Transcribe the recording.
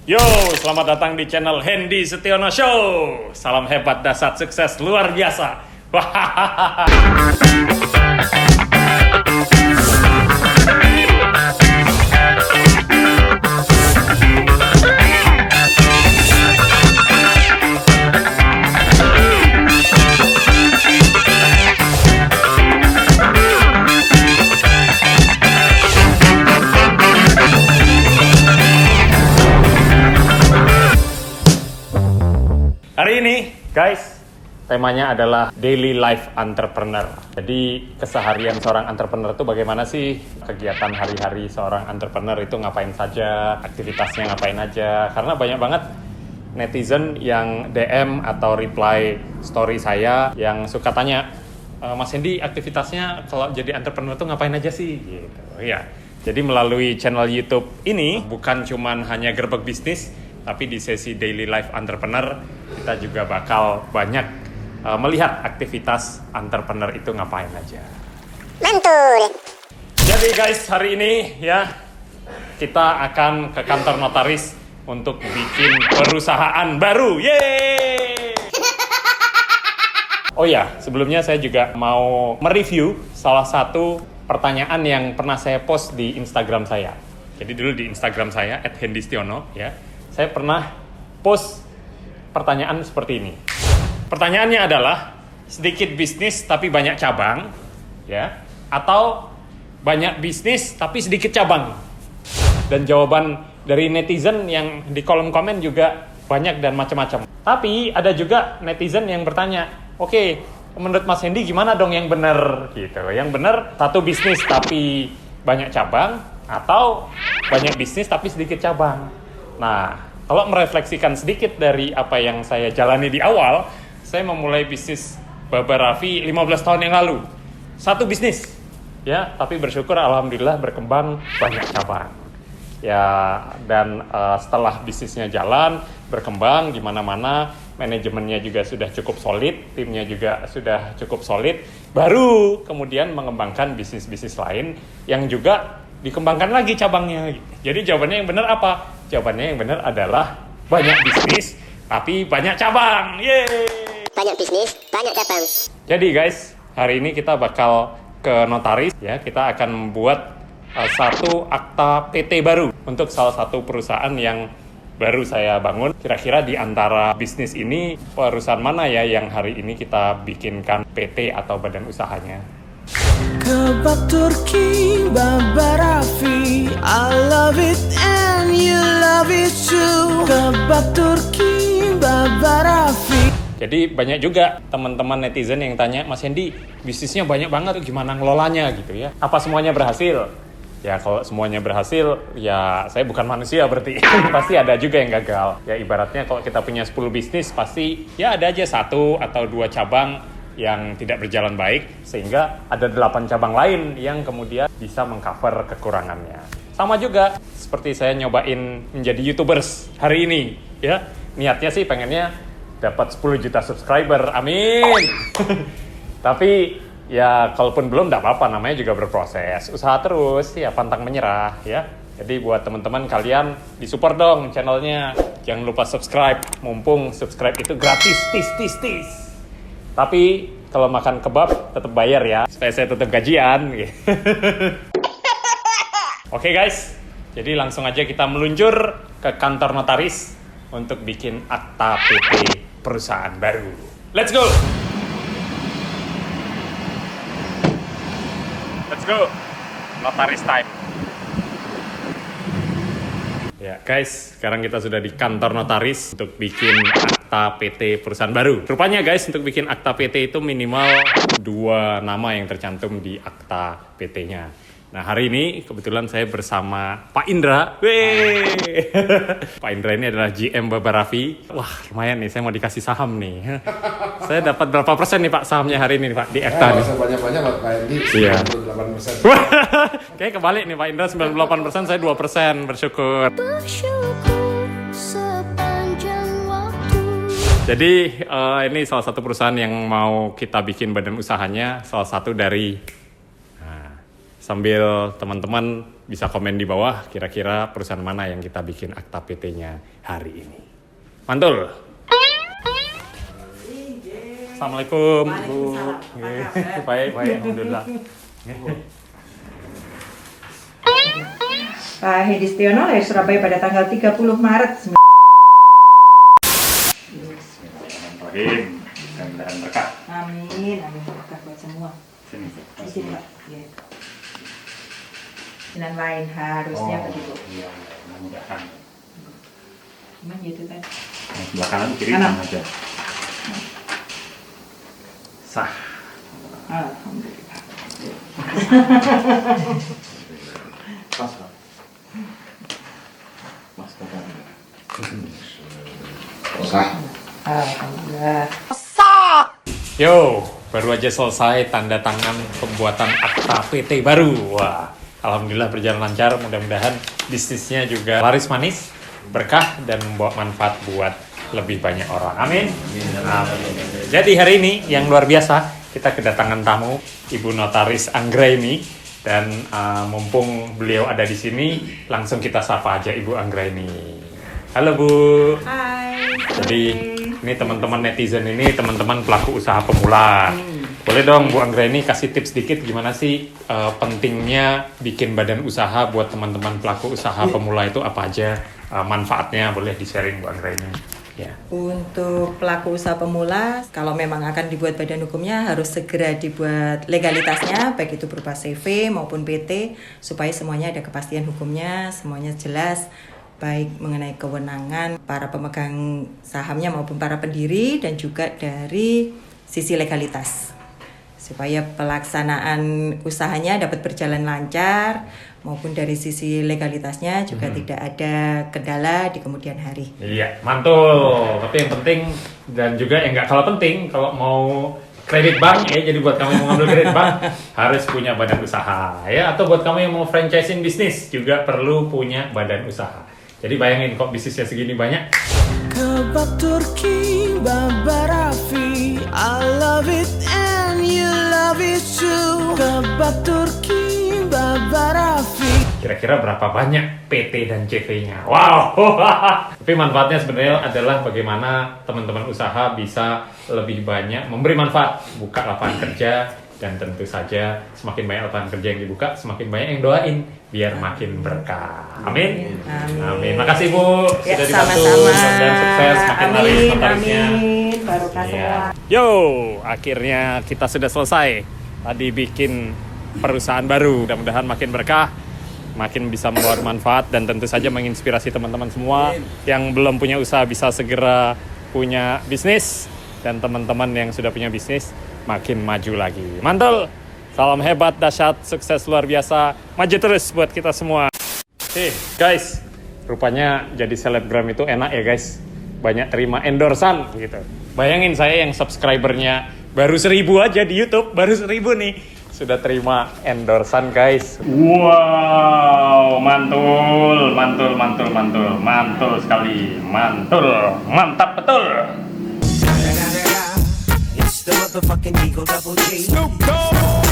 Yo, selamat datang di channel Hendy Setiono Show. Salam hebat, dahsyat, sukses, luar biasa. Hari ini, guys, temanya adalah daily life entrepreneur. Jadi keseharian seorang entrepreneur itu bagaimana sih? Kegiatan hari-hari seorang entrepreneur itu ngapain saja, aktivitasnya ngapain aja. Karena banyak banget netizen yang DM atau reply story saya yang suka tanya, Mas Hendy, aktivitasnya kalau jadi entrepreneur itu ngapain aja sih? Gitu. Ya. Jadi melalui channel YouTube ini bukan cuman hanya gerbek bisnis, tapi di sesi Daily Life Entrepreneur kita juga bakal banyak melihat aktivitas entrepreneur itu ngapain aja. Mantul. Jadi guys, hari ini ya kita akan ke kantor notaris untuk bikin perusahaan baru. Yeay! Oh ya, sebelumnya saya juga mau mereview salah satu pertanyaan yang pernah saya post di Instagram saya. Jadi dulu di Instagram saya @hendystiono ya. Saya pernah post pertanyaan seperti ini. Pertanyaannya adalah, sedikit bisnis tapi banyak cabang, ya, atau banyak bisnis tapi sedikit cabang. Dan jawaban dari netizen yang di kolom komen juga banyak dan macam-macam. Tapi ada juga netizen yang bertanya, oke, menurut Mas Hendy gimana dong yang benar? Gitu. Yang benar satu bisnis tapi banyak cabang, atau banyak bisnis tapi sedikit cabang. Nah, kalau merefleksikan sedikit dari apa yang saya jalani di awal, saya memulai bisnis Baba Raffi 15 tahun yang lalu. Satu bisnis, ya, tapi bersyukur alhamdulillah berkembang banyak cabang. Ya, dan setelah bisnisnya jalan, berkembang di mana-mana, manajemennya juga sudah cukup solid, timnya juga sudah cukup solid, baru kemudian mengembangkan bisnis-bisnis lain yang juga dikembangkan lagi cabangnya. Jadi jawabannya yang benar apa? Jawabannya yang benar adalah banyak bisnis tapi banyak cabang. Yeay! Banyak bisnis, banyak cabang. Jadi guys, hari ini kita bakal ke notaris ya. Kita akan membuat satu akta PT baru untuk salah satu perusahaan yang baru saya bangun. Kira-kira di antara bisnis ini perusahaan mana ya yang hari ini kita bikinkan PT atau badan usahanya? Kebab Turki, Baba Raffi, I love it and you love it too. Kebab Turki, Baba Raffi. Jadi banyak juga teman-teman netizen yang tanya, Mas Hendy, bisnisnya banyak banget, gimana ngelolanya gitu ya? Apa semuanya berhasil? Ya kalau semuanya berhasil, ya saya bukan manusia berarti. Pasti ada juga yang gagal. Ya ibaratnya kalau kita punya 10 bisnis, pasti ya ada aja 1 atau 2 cabang yang tidak berjalan baik, sehingga ada 8 cabang lain yang kemudian bisa mengcover kekurangannya. Sama juga seperti saya nyobain menjadi YouTubers hari ini, ya. Niatnya sih pengennya dapat 10 juta subscriber, amin. Tapi ya kalaupun belum tidak apa-apa, namanya juga berproses. Usaha terus, ya pantang menyerah, ya. Jadi buat teman-teman kalian disupport dong channelnya. Jangan lupa subscribe, mumpung subscribe itu gratis, tis. Tapi kalau makan kebab tetap bayar ya, supaya saya tetap gajian. Oke guys, jadi langsung aja kita meluncur ke kantor notaris untuk bikin akta PT perusahaan baru. Let's go! Let's go! Notaris time. Ya guys, sekarang kita sudah di kantor notaris untuk bikin akta PT perusahaan baru. Rupanya guys, untuk bikin akta PT itu minimal 2 nama yang tercantum di akta PT-nya. Nah hari ini kebetulan saya bersama Pak Indra. Pak Indra ini adalah GM Baba Raffi. Wah lumayan nih, saya mau dikasih saham nih. Saya dapat berapa persen nih Pak sahamnya hari ini nih Pak di akta nih? Banyak-banyak Pak Hendy, 98%. Kayaknya kebalik nih Pak Indra, 98%, saya 2%, bersyukur. Jadi ini salah satu perusahaan yang mau kita bikin badan usahanya, salah satu dari sambil teman-teman bisa komen di bawah kira-kira perusahaan mana yang kita bikin akta PT-nya hari ini. Mantul. Assalamualaikum Bu. Baik, alhamdulillah. Pak Hendistiono lahir Surabaya pada tanggal 30 Maret. Bismillahirrahmanirrahim. Mudah-mudahan berkah. Amin, berkah buat semua. Sini, Sini Pak. Ya. Dengan lain harusnya begitu. Iya, mudah-mudahan. Gimana gitu kan? Sebelah kanan kiri Kanan. sama aja. Sah. Alhamdulillah. Pas. Sah. Alhamdulillah. Yo, baru aja selesai tanda tangan pembuatan akta PT baru. Wah, alhamdulillah berjalan lancar. Mudah-mudahan bisnisnya juga laris manis, berkah dan membawa manfaat buat lebih banyak orang. Amin. Amin. Jadi hari ini yang luar biasa, kita kedatangan tamu Ibu Notaris Anggraini dan mumpung beliau ada di sini, langsung kita sapa aja Ibu Anggraini. Halo Bu. Hai. Jadi ini teman-teman netizen ini teman-teman pelaku usaha pemula. Boleh dong Bu Anggraini kasih tips dikit gimana sih pentingnya bikin badan usaha buat teman-teman pelaku usaha pemula itu apa aja manfaatnya, boleh di-sharing Bu Anggraini. Ya. Untuk pelaku usaha pemula, kalau memang akan dibuat badan hukumnya harus segera dibuat legalitasnya, baik itu berupa CV maupun PT, supaya semuanya ada kepastian hukumnya, semuanya jelas, baik mengenai kewenangan para pemegang sahamnya maupun para pendiri, dan juga dari sisi legalitas, supaya pelaksanaan usahanya dapat berjalan lancar, maupun dari sisi legalitasnya juga tidak ada kendala di kemudian hari. Iya, mantul. Tapi yang penting dan juga yang nggak kalah penting kalau mau kredit bank ya, jadi buat kamu yang mau ngambil kredit bank harus punya badan usaha ya, atau buat kamu yang mau franchising bisnis juga perlu punya badan usaha. Jadi bayangin kok bisnisnya segini banyak. Kebab Turki Baba Raffi, I love it and you love it too. Kebab Turki Baba Raffi. Kira-kira berapa banyak PT dan CV-nya? Wow. Tapi manfaatnya sebenarnya adalah bagaimana teman-teman usaha bisa lebih banyak memberi manfaat, buka lapangan kerja, dan tentu saja semakin banyak lapangan kerja yang dibuka, semakin banyak yang doain biar makin berkah. Amin. Amin. Makasih Bu Ya, sudah dibantu sama-sama. dan sukses makin laris Amin, notarisnya. amin. Barokah Iya. semua. Yo, akhirnya kita sudah selesai. Tadi bikin perusahaan baru, mudah-mudahan makin berkah, makin bisa membawa manfaat dan tentu saja menginspirasi teman-teman semua yang belum punya usaha bisa segera punya bisnis, dan teman-teman yang sudah punya bisnis makin maju lagi. Mantul. Salam hebat, dahsyat, sukses luar biasa. Maju terus buat kita semua. Guys, rupanya jadi selebgram itu enak ya guys. Banyak terima endorsan gitu. Bayangin saya yang subscribernya baru 1000 aja di YouTube, baru 1000 nih. Sudah terima endorsan guys. Wow, mantul sekali. Mantap betul. It's the motherfucking Eagle Double G. Snoop Dogg.